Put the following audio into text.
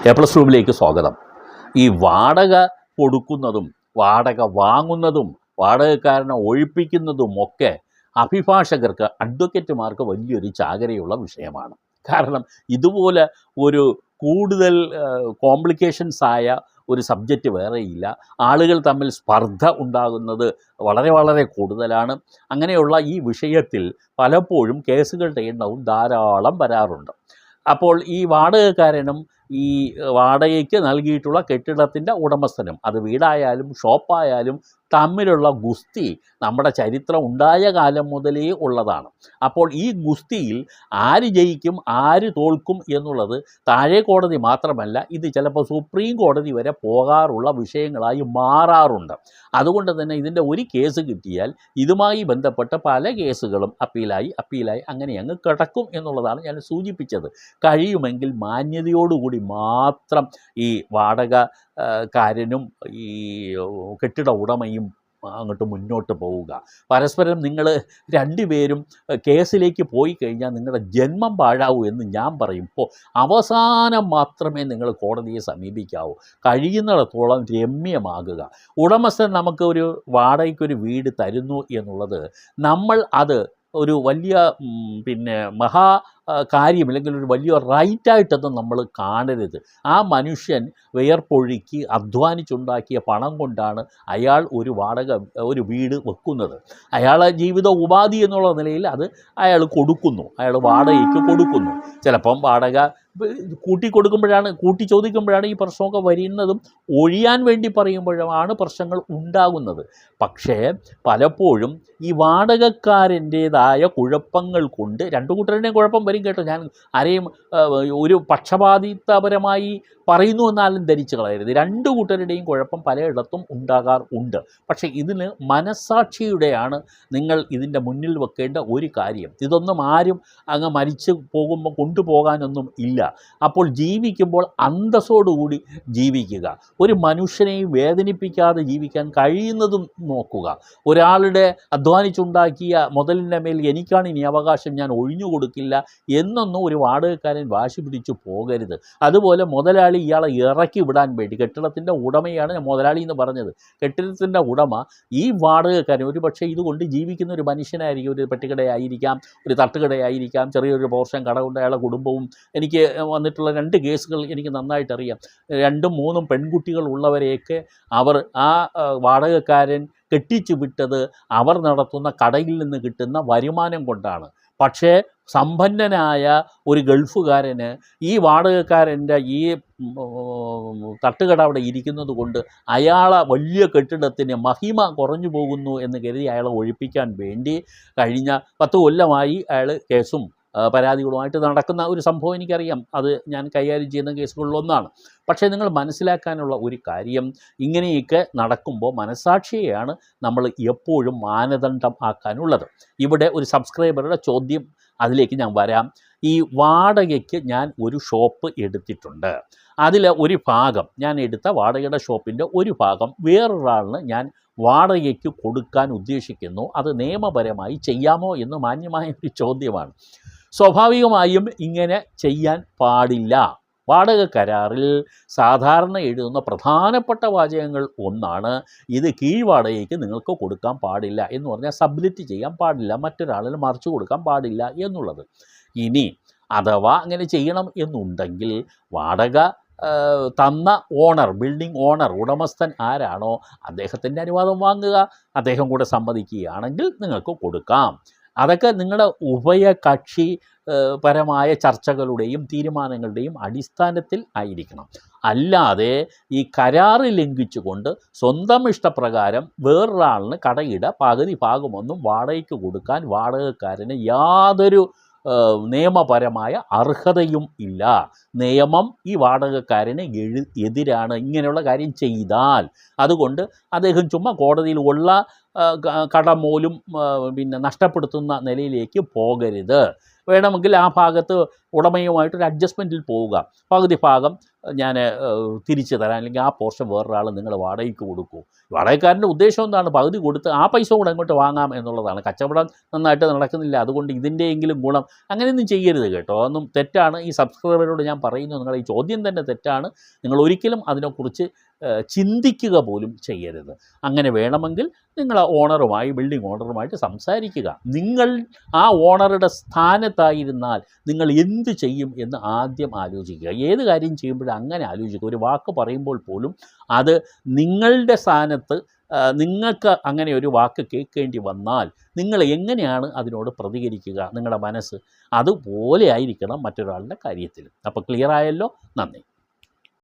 A plus റൂമിലേക്ക് സ്വാഗതം. ഈ വാടക കൊടുക്കുന്നതും വാടക വാങ്ങുന്നതും വാടകക്കാരനെ ഒഴിപ്പിക്കുന്നതും ഒക്കെ അഭിഭാഷകർക്ക്, അഡ്വക്കേറ്റുമാർക്ക് വലിയൊരു ചാകരയുള്ള വിഷയമാണ്. കാരണം ഇതുപോലെ ഒരു കൂടുതൽ കോംപ്ലിക്കേഷൻസ് ആയ ഒരു സബ്ജക്റ്റ് വേറെയില്ല. ആളുകൾ തമ്മിൽ സ്പർദ്ധ ഉണ്ടാകുന്നത് വളരെ വളരെ കൂടുതലാണ്. അങ്ങനെയുള്ള ഈ വിഷയത്തിൽ പലപ്പോഴും കേസുകളുടെ എണ്ണവും ധാരാളം വരാറുണ്ട്. അപ്പോൾ ഈ വാടകക്കാരനും ഈ വാടകയ്ക്ക് നൽകിയിട്ടുള്ള കെട്ടിടത്തിൻ്റെ ഉടമസ്ഥനും, അത് വീടായാലും ഷോപ്പായാലും, തമ്മിലുള്ള ഗുസ്തി നമ്മുടെ ചരിത്രം ഉണ്ടായ കാലം മുതലേ ഉള്ളതാണ്. അപ്പോൾ ഈ ഗുസ്തിയിൽ ആര് ജയിക്കും ആര് തോൽക്കും എന്നുള്ളത് താഴെ കോടതി മാത്രമല്ല, ഇത് ചിലപ്പോൾ സുപ്രീം കോടതി വരെ പോകാറുള്ള വിഷയങ്ങളായി മാറാറുണ്ട്. അതുകൊണ്ട് തന്നെ ഇതിൻ്റെ ഒരു കേസ് കിട്ടിയാൽ ഇതുമായി ബന്ധപ്പെട്ട പല കേസുകളും അപ്പീലായി അങ്ങനെ അങ്ങ് കിടക്കും എന്നുള്ളതാണ് ഞാൻ സൂചിപ്പിച്ചത്. കഴിയുമെങ്കിൽ മാന്യതയോടുകൂടി മാത്രം ഈ വാടകക്കാരനും ഈ കെട്ടിട ഉടമയും അങ്ങോട്ട് മുന്നോട്ട് പോവുക. പരസ്പരം നിങ്ങൾ രണ്ടുപേരും കേസിലേക്ക് പോയി കഴിഞ്ഞാൽ നിങ്ങളുടെ ജന്മം പാഴാവൂ എന്ന് ഞാൻ പറയുമ്പോൾ അവസാനം മാത്രമേ നിങ്ങൾ കോടതിയെ സമീപിക്കാവൂ. കഴിയുന്നിടത്തോളം രമ്യമാകുക. ഉടമസ്ഥൻ നമുക്ക് ഒരു വാടകയ്ക്കൊരു വീട് തരുന്നു എന്നുള്ളത് നമ്മൾ അത് ഒരു വലിയ മഹാ കാര്യം അല്ലെങ്കിൽ ഒരു വലിയ റൈറ്റായിട്ടൊന്നും നമ്മൾ കാണരുത്. ആ മനുഷ്യൻ വിയർപ്പൊഴുക്കി അധ്വാനിച്ചുണ്ടാക്കിയ പണം കൊണ്ടാണ് അയാൾ ഒരു വീട് വെക്കുന്നത്. അയാളെ ജീവിത ഉപാധി എന്നുള്ള നിലയിൽ അത് അയാൾ കൊടുക്കുന്നു, അയാൾ വാടകയ്ക്ക് കൊടുക്കുന്നു. ചിലപ്പം വാടക കൂട്ടി ചോദിക്കുമ്പോഴാണ് ഈ പ്രശ്നമൊക്കെ വരുന്നതും ഒഴിയാൻ വേണ്ടി പറയുമ്പോഴാണ് പ്രശ്നങ്ങൾ ഉണ്ടാകുന്നത്. പക്ഷേ പലപ്പോഴും ഈ വാടകക്കാരൻ്റേതായ കുഴപ്പങ്ങൾ കൊണ്ട് രണ്ടു കൂട്ടരുടെയും കുഴപ്പം വരും കേട്ടോ. ഞാൻ ആരെയും ഒരു പക്ഷപാതിത്വപരമായി പറയുന്നു എന്നാലും ധരിച്ചു കളയരുത്. രണ്ടു കൂട്ടരുടെയും കുഴപ്പം പലയിടത്തും ഉണ്ടാകാറുണ്ട്. പക്ഷേ ഇതിന് മനസ്സാക്ഷിയുടെയാണ് നിങ്ങൾ ഇതിൻ്റെ മുന്നിൽ വെക്കേണ്ട ഒരു കാര്യം. ഇതൊന്നും ആരും അങ്ങ് മരിച്ചു പോകുമ്പോൾ കൊണ്ടുപോകാനൊന്നും ഇല്ല. അപ്പോൾ ജീവിക്കുമ്പോൾ അന്തസ്സോടുകൂടി ജീവിക്കുക. ഒരു മനുഷ്യനെയും വേദനിപ്പിക്കാതെ ജീവിക്കാൻ കഴിയുന്നതും നോക്കുക. ഒരാളുടെ അധ്വാനിച്ചുണ്ടാക്കിയ മുതലിൻ്റെ മേൽ എനിക്കാണ് ഇനി അവകാശം, ഞാൻ ഒഴിഞ്ഞു കൊടുക്കില്ല എന്നൊന്നും ഒരു വാടകക്കാരൻ വാശി പിടിച്ചു പോകരുത്. അതുപോലെ മുതലാളി ഇയാളെ ഇറക്കി വിടാൻ വേണ്ടി, കെട്ടിടത്തിൻ്റെ ഉടമയാണ് ഞാൻ മുതലാളി എന്ന് പറഞ്ഞത്, കെട്ടിടത്തിൻ്റെ ഉടമ ഈ വാടകക്കാരൻ ഒരു പക്ഷേ ഇതുകൊണ്ട് ജീവിക്കുന്ന ഒരു മനുഷ്യനായിരിക്കും. ഒരു പെട്ടിക്കടയായിരിക്കാം, ഒരു തട്ടുകടയായിരിക്കാം, ചെറിയൊരു പോർഷൻ കട കൊണ്ട് അയാളെ കുടുംബവും. എനിക്ക് വന്നിട്ടുള്ള 2 കേസുകൾ എനിക്ക് നന്നായിട്ടറിയാം. 2ഉം 3ഉം പെൺകുട്ടികൾ ഉള്ളവരെയൊക്കെ അവർ ആ വാടകക്കാരൻ കെട്ടിച്ചു വിട്ടത് അവർ നടത്തുന്ന കടയിൽ നിന്ന് കിട്ടുന്ന വരുമാനം കൊണ്ടാണ്. പക്ഷേ സമ്പന്നനായ ഒരു ഗൾഫുകാരന് ഈ വാടകക്കാരൻ്റെ ഈ തട്ടുകട അവിടെ ഇരിക്കുന്നത് കൊണ്ട് അയാളെ വലിയ കെട്ടിടത്തിന് മഹിമ കുറഞ്ഞു പോകുന്നു എന്ന് കരുതി അയാളെ ഒഴിപ്പിക്കാൻ വേണ്ടി കഴിഞ്ഞ 10 കൊല്ലമായി അയാൾ കേസും പരാതികളുമായിട്ട് നടക്കുന്ന ഒരു സംഭവം എനിക്കറിയാം. അത് ഞാൻ കൈകാര്യം ചെയ്യുന്ന കേസുകളിലൊന്നാണ്. പക്ഷേ നിങ്ങൾ മനസ്സിലാക്കാനുള്ള ഒരു കാര്യം, ഇങ്ങനെയൊക്കെ നടക്കുമ്പോൾ മനസ്സാക്ഷിയെയാണ് നമ്മൾ എപ്പോഴും മാനദണ്ഡം ആക്കാനുള്ളത്. ഇവിടെ ഒരു സബ്സ്ക്രൈബറുടെ ചോദ്യം, അതിലേക്ക് ഞാൻ വരാം. ഈ വാടകയ്ക്ക് ഞാൻ ഒരു ഷോപ്പ് എടുത്തിട്ടുണ്ട്. അതിൽ ഒരു ഭാഗം, ഞാൻ എടുത്ത വാടകയുടെ ഷോപ്പിൻ്റെ ഒരു ഭാഗം വേറൊരാളിന് ഞാൻ വാടകയ്ക്ക് കൊടുക്കാൻ ഉദ്ദേശിക്കുന്നു. അത് നിയമപരമായി ചെയ്യാമോ എന്ന് മാന്യമായ ഒരു ചോദ്യമാണ്. സ്വാഭാവികമായും ഇങ്ങനെ ചെയ്യാൻ പാടില്ല. വാടക കരാറിൽ സാധാരണ എഴുതുന്ന പ്രധാനപ്പെട്ട വാചകങ്ങൾ ഒന്നാണ് ഇത് കീഴ്വാടകയ്ക്ക് നിങ്ങൾക്ക് കൊടുക്കാൻ പാടില്ല എന്ന് പറഞ്ഞാൽ സബ്ലെറ്റ് ചെയ്യാൻ പാടില്ല, മറ്റൊരാളിന് മറിച്ച് കൊടുക്കാൻ പാടില്ല എന്നുള്ളത്. ഇനി അഥവാ അങ്ങനെ ചെയ്യണം എന്നുണ്ടെങ്കിൽ വാടക തന്ന ഓണർ, ബിൽഡിംഗ് ഓണർ, ഉടമസ്ഥൻ ആരാണോ അദ്ദേഹത്തിൻ്റെ അനുവാദം വാങ്ങുക. അദ്ദേഹം കൂടെ സമ്മതിക്കുകയാണെങ്കിൽ നിങ്ങൾക്ക് കൊടുക്കാം. അതൊക്കെ നിങ്ങളുടെ ഉഭയകക്ഷി പരമായ ചർച്ചകളുടെയും തീരുമാനങ്ങളുടെയും അടിസ്ഥാനത്തിൽ ആയിരിക്കണം. അല്ലാതെ ഈ കരാറ് ലംഘിച്ചുകൊണ്ട് സ്വന്തം ഇഷ്ടപ്രകാരം വേറൊരാളിന് കടയുടെ പകുതി ഭാഗമൊന്നും വാടകയ്ക്ക് കൊടുക്കാൻ വാടകക്കാരന് യാതൊരു നിയമപരമായ അർഹതയും ഇല്ല. നിയമം ഈ വാടകക്കാരന് എതിരാണ് ഇങ്ങനെയുള്ള കാര്യം ചെയ്താൽ. അതുകൊണ്ട് അദ്ദേഹം ചുമ്മാ കോടതിയിൽ ഉള്ള കടം പോലും നഷ്ടപ്പെടുത്തുന്ന നിലയിലേക്ക് പോകരുത്. വേണമെങ്കിൽ ആ ഭാഗത്ത് ഉടമയുമായിട്ടൊരു അഡ്ജസ്റ്റ്മെൻറ്റിൽ പോവുക. പകുതി ഭാഗം ഞാൻ തിരിച്ചു തരാം, അല്ലെങ്കിൽ ആ പോർഷൻ വേറൊരാൾ നിങ്ങൾ വാടകയ്ക്ക് കൊടുക്കൂ. വാടകക്കാരൻ്റെ ഉദ്ദേശം എന്താണ്? പകുതി കൊടുത്ത് ആ പൈസ കൂടെ അങ്ങോട്ട് വാങ്ങാം എന്നുള്ളതാണ്. കച്ചവടം നന്നായിട്ട് നടക്കുന്നില്ല, അതുകൊണ്ട് ഇതിൻ്റെയെങ്കിലും ഗുണം. അങ്ങനെയൊന്നും ചെയ്യരുത് കേട്ടോ, അതൊന്നും തെറ്റാണ്. ഈ സബ്സ്ക്രൈബറോട് ഞാൻ പറയുന്നു, നിങ്ങളുടെ ഈ ചോദ്യം തന്നെ തെറ്റാണ്. നിങ്ങൾ ഒരിക്കലും അതിനെക്കുറിച്ച് ചിന്തിക്കുക പോലും ചെയ്യരുത്. അങ്ങനെ വേണമെങ്കിൽ നിങ്ങൾ ആ ഓണറുമായി, ബിൽഡിംഗ് ഓണറുമായിട്ട് സംസാരിക്കുക. നിങ്ങൾ ആ ഓണറുടെ സ്ഥാനത്തായിരുന്നാൽ നിങ്ങൾ എന്ത് ചെയ്യും എന്ന് ആദ്യം ആലോചിക്കുക. ഏത് കാര്യം ചെയ്യുമ്പോഴും അങ്ങനെ ആലോചിക്കുക. ഒരു വാക്ക് പറയുമ്പോൾ പോലും അത് നിങ്ങളുടെ സ്ഥാനത്ത് നിങ്ങൾക്ക് അങ്ങനെ ഒരു വാക്ക് കേൾക്കേണ്ടി വന്നാൽ നിങ്ങൾ എങ്ങനെയാണ് അതിനോട് പ്രതികരിക്കുക? നിങ്ങളുടെ മനസ്സ് അതുപോലെ ആയിരിക്കണം മറ്റൊരാളുടെ കാര്യത്തിലും. അപ്പോൾ ക്ലിയർ ആയല്ലോ? നന്ദി.